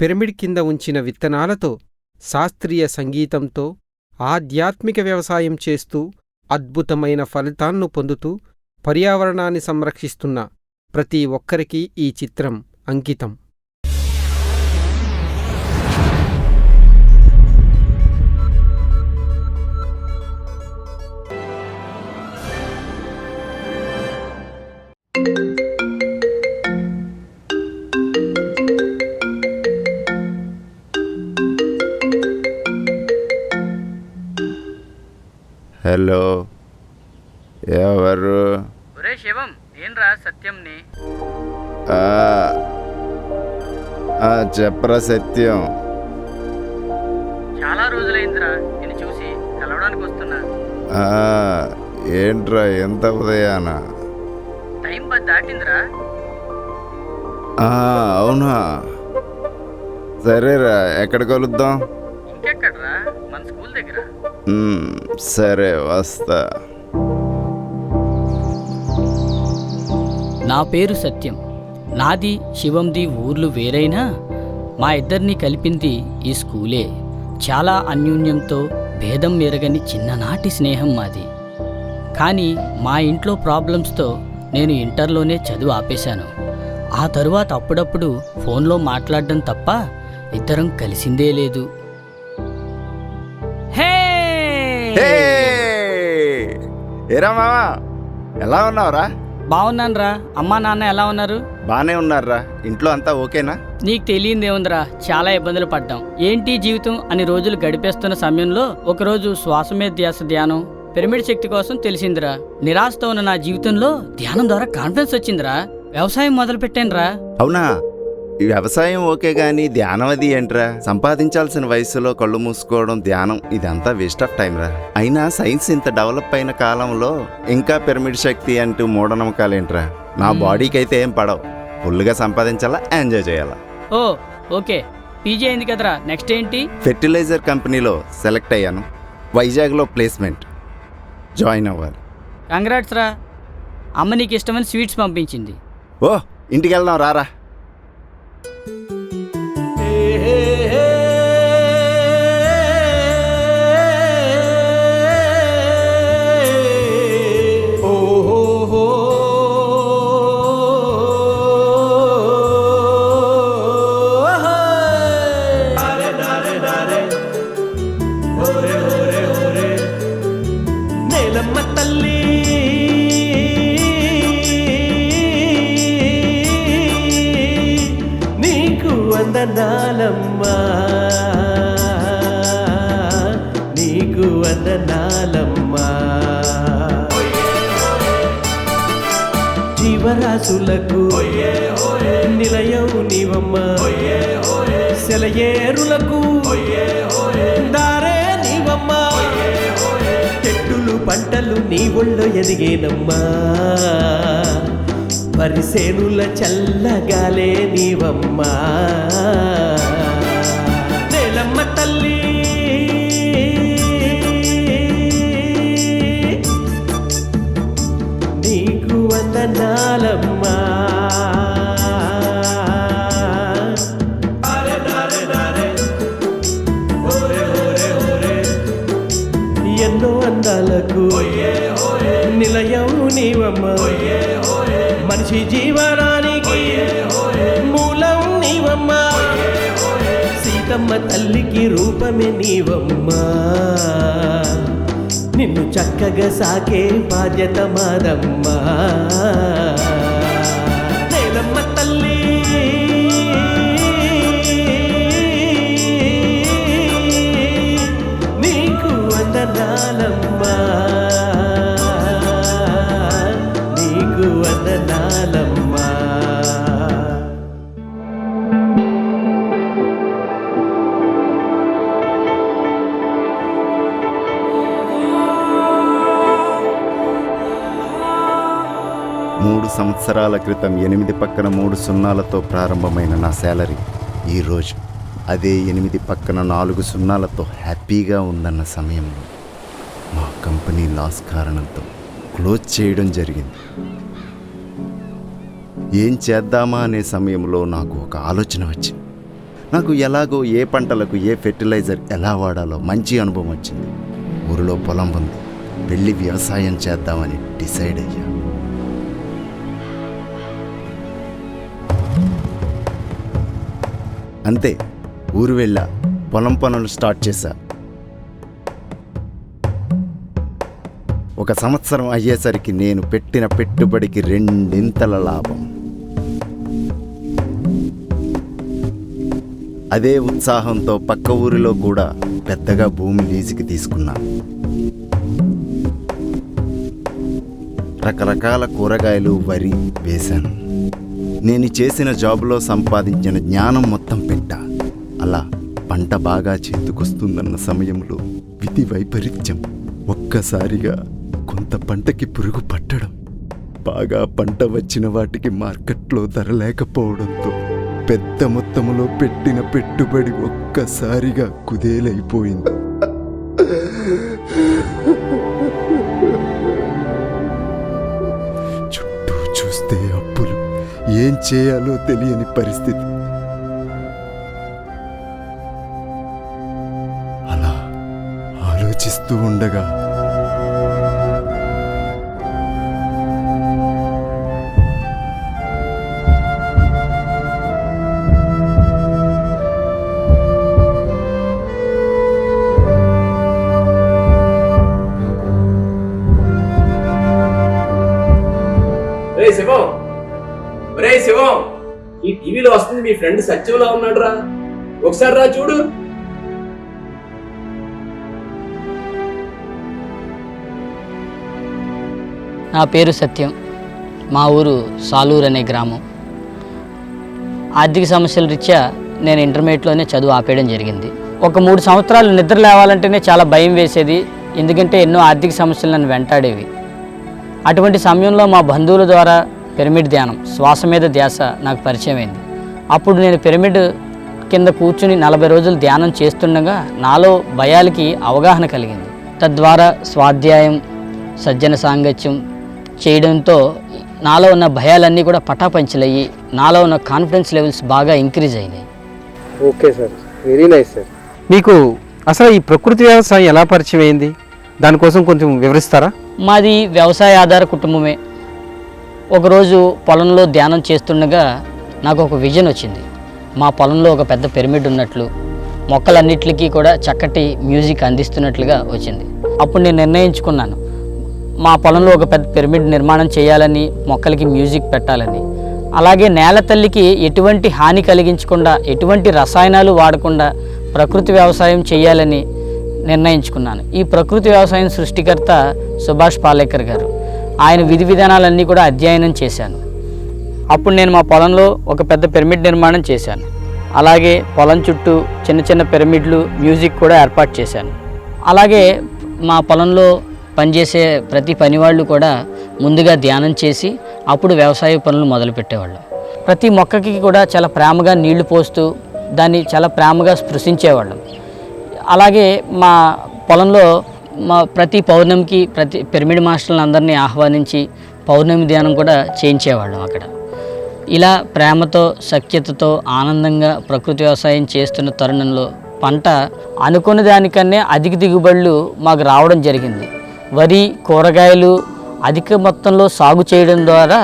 Pyramid కింద ఉంచిన విత్తనాలతో శాస్త్రీయ సంగీతంతో ఆధ్యాత్మిక వ్యవసాయం చేస్తూ అద్భుతమైన ఫలితాలను పొందుతూ పర్యావరణాన్ని సంరక్షిస్తున్న ప్రతి ఒక్కరికీ ఈ చిత్రం అంకితం. హలో, ఎవరు? ఒరే శివం, నేనురా సత్యంని. చెప్పరా సత్యం. చాలా రోజులైందిరా నేను చూసి, కలవడానికి వస్తున్నా. ఏంట్రా ఎంత ఉదయాన? టైం 10 దాటిందిరా. అవునా, సరేరా, ఎక్కడ కలుద్దాం? ఇంకెక్కడ్రా, మన స్కూల్ దగ్గర. సరే, వస్తా. నా పేరు సత్యం. నాది శివంది ఊర్లు వేరైనా మా ఇద్దరిని కలిపింది ఈ స్కూలే. చాలా అన్యోన్యంతో భేదం ఎరగని చిన్ననాటి స్నేహం మాది. కానీ మా ఇంట్లో ప్రాబ్లమ్స్తో నేను ఇంటర్లోనే చదువు ఆపేశాను. ఆ తరువాత అప్పుడప్పుడు ఫోన్లో మాట్లాడడం తప్ప ఇద్దరం కలిసిందే లేదు. ఏరా మావా, ఎలా ఉన్నావురా? బాగున్నానురా. అమ్మా నాన్న ఎలా ఉన్నారు? బానే ఉన్నారా. ఇంట్లో అంతా ఓకేనా? నీకు తెలియందేముందిరా, చాలా ఇబ్బందులు పడ్డాం. ఏంటి జీవితం అని రోజులు గడిపేస్తున్న సమయంలో ఒకరోజు శ్వాస మీద ధ్యానం, పిరమిడ్ శక్తి కోసం తెలిసిందిరా. నిరాశతో ఉన్న నా జీవితంలో ధ్యానం ద్వారా కాన్ఫిడెన్స్ వచ్చిందిరా. వ్యవసాయం మొదలు పెట్టానురా. అవునా? ఈ వ్యవసాయం ఓకే గానీ ధ్యానం అది ఏంట్రా? సంపాదించాల్సిన వయసులో కళ్ళు మూసుకోవడం, ధ్యానం, ఇదంతా వేస్ట్ ఆఫ్ టైం రా. అయినా సైన్స్ ఇంత డెవలప్ అయిన కాలంలో ఇంకా పిరమిడ్ శక్తి అంటూ మూఢనమ్మకాలేంట్రా? నా బాడీకి అయితే ఏం పడవు. ఫుల్గా సంపాదించాలా, ఎంజాయ్ చేయాలా. ఓ ఓకే, పీజీ అయింది కదరా, నెక్స్ట్ ఏంటి? ఫెర్టిలైజర్ కంపెనీలో సెలెక్ట్ అయ్యాను. వైజాగ్లో ప్లేస్మెంట్. జాయిన్ అవ్వాలి. కంగ్రాట్స్ రా. అమ్మ నీకు ఇష్టమైన స్వీట్స్ పంపించింది. ఓ, ఇంటికి వెళ్దాం రారా. వందనాలమ్మా, నీకు వందనాలమ్మా. జీవరాశులకు నిలయం నీవమ్మా, సెలయేరులకు దారే నీవమ్మా. చెట్టులు పంటలు నీ ఒళ్ళో ఎదిగేనమ్మా, పరిసేనుల చల్లగాలే నీవమ్మా. నేలమ్మ తల్లి, నీకు వందనాలమ్మా. ఎన్నో అందాలకు నిలయం నీవమ్మా, మనిషి జీవనానికి మూలం నీవమ్మా. సీతమ్మ తల్లికి రూపమే నీవమ్మా, నిన్ను చక్కగా సాకే బాధ్యత మాదమ్మా. నేలమ్మ తల్లి, నీకు వందనాలమ్మా, నీకు వందనాలమ్మా. మూడు సంవత్సరాల క్రితం 8 పక్కన 3 సున్నాలతో ప్రారంభమైన నా శాలరీ ఈరోజు అదే 8 పక్కన 4 సున్నాలతో హ్యాపీగా ఉందన్న సమయంలో మా కంపెనీ లాస్ కారణంతో క్లోజ్ చేయడం జరిగింది. ఏం చేద్దామా అనే సమయంలో నాకు ఒక ఆలోచన వచ్చింది. నాకు ఎలాగో ఏ పంటలకు ఏ ఫెర్టిలైజర్ ఎలా వాడాలో మంచి అనుభవం వచ్చింది. ఊరిలో పొలం ఉంది, వెళ్ళి వ్యవసాయం చేద్దామని డిసైడ్ అయ్యా. అంతే, ఊరు వెళ్ళా, పొలం పనులు స్టార్ట్ చేశా. 1 సంవత్సరం అయ్యేసరికి నేను పెట్టిన పెట్టుబడికి 2 లాభం. అదే ఉత్సాహంతో పక్క ఊరిలో కూడా పెద్దగా భూమి లీజుకి తీసుకున్నా. రకరకాల కూరగాయలు, వరి వేశాను. నేను చేసిన జాబులో సంపాదించిన జ్ఞానం మొత్తం పెట్టా. అలా పంట బాగా చేతికొస్తుందన్న సమయంలో విధి వైపరీత్యం. ఒక్కసారిగా కొంత పంటకి పురుగు పట్టడం, బాగా పంట వచ్చిన వాటికి మార్కెట్లో ధర లేకపోవడంతో పెద్ద మొత్తంలో పెట్టిన పెట్టుబడి ఒక్కసారిగా కుదేలైపోయింది. చుట్టూ చూస్తే అప్పులు, ఏం చేయాలో తెలియని పరిస్థితి. అలా ఆలోచిస్తూ ఉండగా శివం, ఈ టీవీలో వస్తుంది మీ ఫ్రెండ్ సత్యంలా ఉన్నాడు రా, ఒకసారి రా చూడు. నా పేరు సత్యం. మా ఊరు సాలూరు అనే గ్రామం. ఆర్థిక సమస్యల రీత్యా నేను ఇంటర్మీడియట్లోనే చదువు ఆపేయడం జరిగింది. ఒక 3 సంవత్సరాలు నిద్ర లేవాలంటేనే చాలా భయం వేసేది, ఎందుకంటే ఎన్నో ఆర్థిక సమస్యలు నన్ను వెంటాడేవి. అటువంటి సమయంలో మా బంధువుల ద్వారా పిరమిడ్ ధ్యానం, శ్వాస మీద ధ్యాస నాకు పరిచయం అయింది. అప్పుడు నేను పిరమిడ్ కింద కూర్చుని 40 రోజులు ధ్యానం చేస్తుండగా నాలో భయాలకి అవగాహన కలిగింది. తద్వారా స్వాధ్యాయం, సజ్జన సాంగత్యం చేయడంతో నాలో ఉన్న భయాలన్నీ కూడా పటాపంచలయ్యి నాలో ఉన్న కాన్ఫిడెన్స్ లెవెల్స్ బాగా ఇంక్రీజ్ అయినాయి. Okay sir, very nice sir. మీకు అసలు ఈ ప్రకృతి వ్యవసాయం ఎలా పరిచయం అయింది, దానికోసం కొంచెం వివరిస్తారా? మాది వ్యవసాయ ఆధార కుటుంబమే. ఒకరోజు పొలంలో ధ్యానం చేస్తుండగా నాకు ఒక విజన్ వచ్చింది. మా పొలంలో ఒక పెద్ద పిరమిడ్ ఉన్నట్లు, మొక్కలన్నిటికీ కూడా చక్కటి మ్యూజిక్ అందిస్తున్నట్లుగా వచ్చింది. అప్పుడు నేను నిర్ణయించుకున్నాను, మా పొలంలో ఒక పెద్ద పిరమిడ్ నిర్మాణం చేయాలని, మొక్కలకి మ్యూజిక్ పెట్టాలని. అలాగే నేల తల్లికి ఎటువంటి హాని కలిగించకుండా, ఎటువంటి రసాయనాలు వాడకుండా ప్రకృతి వ్యవసాయం చేయాలని నిర్ణయించుకున్నాను. ఈ ప్రకృతి వ్యవసాయం సృష్టికర్త సుభాష్ పాలేకర్ గారు. ఆయన విధి విధానాలన్నీ కూడా అధ్యయనం చేశాను. అప్పుడు నేను మా పొలంలో ఒక పెద్ద పిరమిడ్ నిర్మాణం చేశాను. అలాగే పొలం చుట్టూ చిన్న చిన్న పిరమిడ్లు, మ్యూజిక్ కూడా ఏర్పాటు చేశాను. అలాగే మా పొలంలో పనిచేసే ప్రతి పనివాళ్ళు కూడా ముందుగా ధ్యానం చేసి అప్పుడు వ్యవసాయ పనులు మొదలుపెట్టేవాళ్ళు. ప్రతి మొక్కకి కూడా చాలా ప్రేమగా నీళ్లు పోస్తూ దాన్ని చాలా ప్రేమగా స్పృశించేవాళ్ళం. అలాగే మా పొలంలో ప్రతి పౌర్ణమికి ప్రతి పిరమిడ్ మాస్టర్లను అందరినీ ఆహ్వానించి పౌర్ణమి ధ్యానం కూడా చేయించేవాళ్ళం అక్కడ. ఇలా ప్రేమతో, సఖ్యతతో, ఆనందంగా ప్రకృతి వ్యవసాయం చేస్తున్న తరుణంలో పంట అనుకున్న దానికన్నా అధిక దిగుబడులు మాకు రావడం జరిగింది. వరి, కూరగాయలు అధిక మొత్తంలో సాగు చేయడం ద్వారా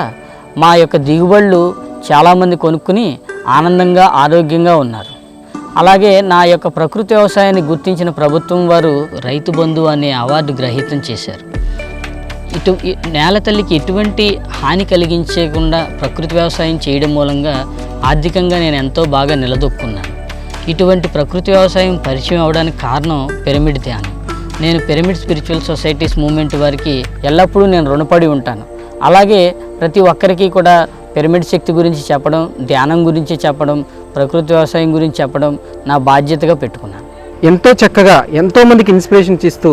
మా యొక్క దిగుబడులు చాలామంది కొనుక్కుని ఆనందంగా, ఆరోగ్యంగా ఉన్నారు. అలాగే నా యొక్క ప్రకృతి వ్యవసాయాన్ని గుర్తించిన ప్రభుత్వం వారు రైతు బంధు అనే అవార్డు గ్రహీతం చేశారు. నేల తల్లికి ఎటువంటి హాని కలిగించకుండా ప్రకృతి వ్యవసాయం చేయడం మూలంగా ఆర్థికంగా నేను ఎంతో బాగా నిలదొక్కున్నాను. ఇటువంటి ప్రకృతి వ్యవసాయం పరిచయం అవడానికి కారణం పిరమిడ్ ధ్యానం. నేను పిరమిడ్ స్పిరిచువల్ సొసైటీస్ మూవ్మెంట్ వారికి ఎల్లప్పుడూ నేను రుణపడి ఉంటాను. అలాగే ప్రతి ఒక్కరికి కూడా పిరమిడ్ శక్తి గురించి చెప్పడం, ధ్యానం గురించి చెప్పడం, ప్రకృతి వ్యవసాయం గురించి చెప్పడం నా బాధ్యతగా పెట్టుకున్నాను. ఎంతో చక్కగా ఎంతోమందికి ఇన్స్పిరేషన్ ఇస్తూ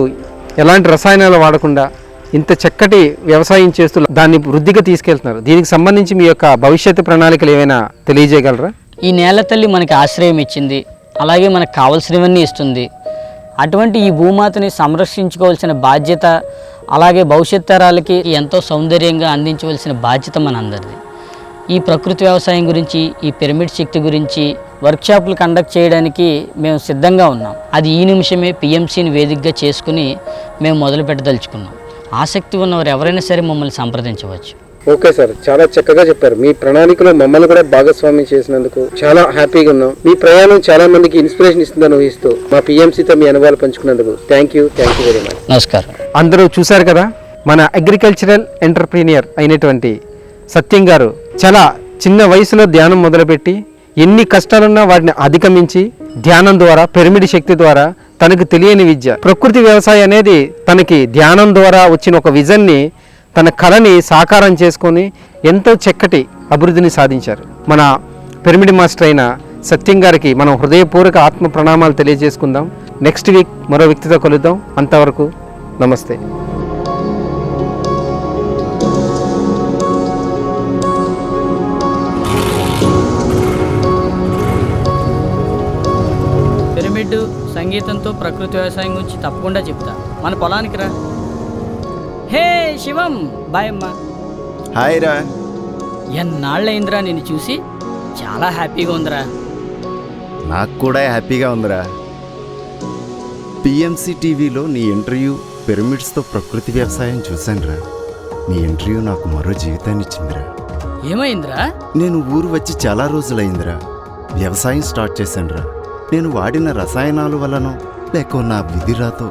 ఎలాంటి రసాయనాలు వాడకుండా ఇంత చక్కటి వ్యవసాయం చేస్తూ దాన్ని వృద్ధిగా తీసుకెళ్తున్నారు. దీనికి సంబంధించి మీ యొక్క భవిష్యత్తు ప్రణాళికలు ఏమైనా తెలియజేయగలరా? ఈ నేల తల్లి మనకి ఆశ్రయం ఇచ్చింది, అలాగే మనకు కావలసినవన్నీ ఇస్తుంది. అటువంటి ఈ భూమాతని సంరక్షించుకోవాల్సిన బాధ్యత, అలాగే భవిష్యత్ తరాలకి ఎంతో సౌందర్యంగా అందించవలసిన బాధ్యత మనందరిది. ఈ ప్రకృతి వ్యవసాయం గురించి, ఈ పిరమిడ్ శక్తి గురించి వర్క్షాపులు కండక్ట్ చేయడానికి మేము సిద్ధంగా ఉన్నాం. అది ఈ నిమిషమే పిఎంసిని వేదికగా చేసుకుని మేము మొదలు పెట్టదలుచుకున్నాం. ఆసక్తి ఉన్నవారు ఎవరైనా సరే మమ్మల్ని సంప్రదించవచ్చు. ఓకే సార్, చాలా చక్కగా చెప్పారు. మీ ప్రణాళికలో మమ్మల్ని కూడా భాగస్వామ్యం చేసినందుకు చాలా హ్యాపీగా ఉన్నాం. మీ ప్రయాణం చాలా మందికి ఇన్స్పిరేషన్ ఇస్తుందని ఊహిస్తూ మా పిఎంసితో మీ అనుభవాలు పంచుకున్నందుకు థ్యాంక్ యూ వెరీ మచ్. నమస్కారం. అందరూ చూశారు కదా, మన అగ్రికల్చరల్ ఎంటర్ప్రీనియర్ అయినటువంటి సత్యం గారు చాలా చిన్న వయసులో ధ్యానం మొదలుపెట్టి ఎన్ని కష్టాలున్నా వాటిని అధిగమించి ధ్యానం ద్వారా, పిరమిడ్ శక్తి ద్వారా తనకు తెలియని విద్య ప్రకృతి వ్యవసాయం అనేది తనకి ధ్యానం ద్వారా వచ్చిన ఒక విజన్ని, తన కళని సాకారం చేసుకొని ఎంతో చక్కటి అభివృద్ధిని సాధించారు. మన పిరమిడ్ మాస్టర్ అయిన సత్యం గారికి మనం హృదయపూర్వక ఆత్మ ప్రణామాలు తెలియజేసుకుందాం. నెక్స్ట్ వీక్ మరో వ్యక్తితో కలుద్దాం. అంతవరకు నమస్తే. పిరమిడ్ సంగీతంతో ప్రకృతి వ్యవసాయం గురించి తప్పకుండా చెప్తా. మన పొలానికి రా. హే శివం, బాయ్ అమ్మా. హాయ్ రా. ఎన్నాళ్ళైందిరా నిన్ను చూసి, చాలా హ్యాపీగా ఉందిరా. నాకు కూడా హ్యాపీగా ఉందిరా. పిఎంసి టీవీలో నీ ఇంటర్వ్యూ పిరమిడ్స్తో ప్రకృతి వ్యవసాయం చూశానురా. నీ ఇంటర్వ్యూ నాకు మరో జీవితాన్ని ఇచ్చిందిరా. ఏమైందిరా? నేను ఊరు వచ్చి చాలా రోజులైందిరా. వ్యవసాయం స్టార్ట్ చేశానురా. నేను వాడిన రసాయనాల వలన లేక నా విధిరాతో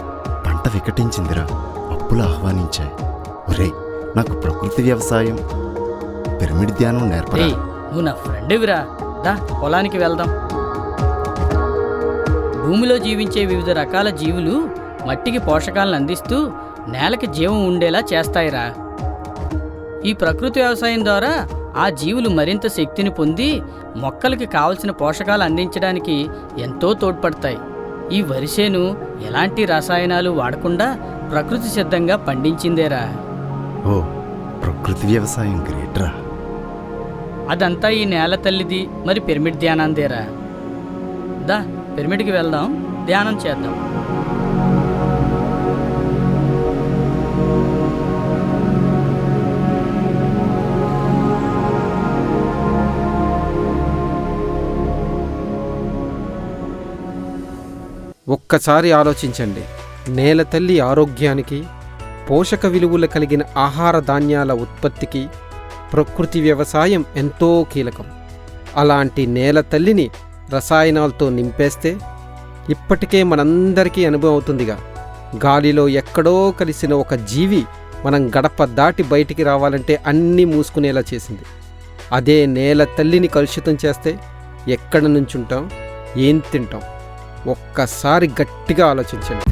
పంట వికటించిందిరా. అప్పులు ఆహ్వానించాయి. ఒరే, నాకు ప్రకృతి వ్యవసాయం, పిరమిడ్ ధ్యానం నేర్పరా. నువ్వు నా ఫ్రెండ్విరా. దా పొలానికి వెళ్దాం. భూమిలో జీవించే వివిధ రకాల జీవులు మట్టికి పోషకాలను అందిస్తూ నేలకి జీవం ఉండేలా చేస్తాయిరా. ఈ ప్రకృతి వ్యవసాయం ద్వారా ఆ జీవులు మరింత శక్తిని పొంది మొక్కలకి కావలసిన పోషకాలు అందించడానికి ఎంతో తోడ్పడతాయి. ఈ వరిసేను ఎలాంటి రసాయనాలు వాడకుండా ప్రకృతి సిద్ధంగా పండించిందేరా. ఓ, ప్రకృతి వ్యవసాయం గ్రేట్రా. అదంతా ఈ నేల తల్లిది, మరి పిరమిడ్ ధ్యానందేరా. దా పిరమిడ్కి వెళ్దాం, ధ్యానం చేద్దాం. ఒక్కసారి ఆలోచించండి. నేల తల్లి ఆరోగ్యానికి, పోషక విలువలు కలిగిన ఆహార ధాన్యాల ఉత్పత్తికి ప్రకృతి వ్యవసాయం ఎంతో కీలకం. అలాంటి నేల తల్లిని రసాయనాలతో నింపేస్తే ఇప్పటికే మనందరికీ అనుభవం అవుతుందిగా. గాలిలో ఎక్కడో కలిసిన ఒక జీవి మనం గడప దాటి బయటికి రావాలంటే అన్నీ మూసుకునేలా చేసింది. అదే నేల తల్లిని కలుషితం చేస్తే ఎక్కడ నుంచుంటాం, ఏం తింటాం? ఒక్కసారి గట్టిగా ఆలోచించండి.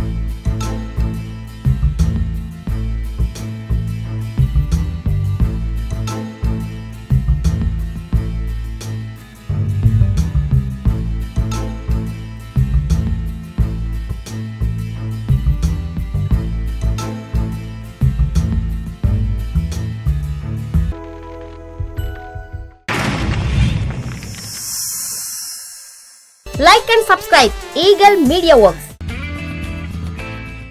Like and subscribe Eagle Media Works.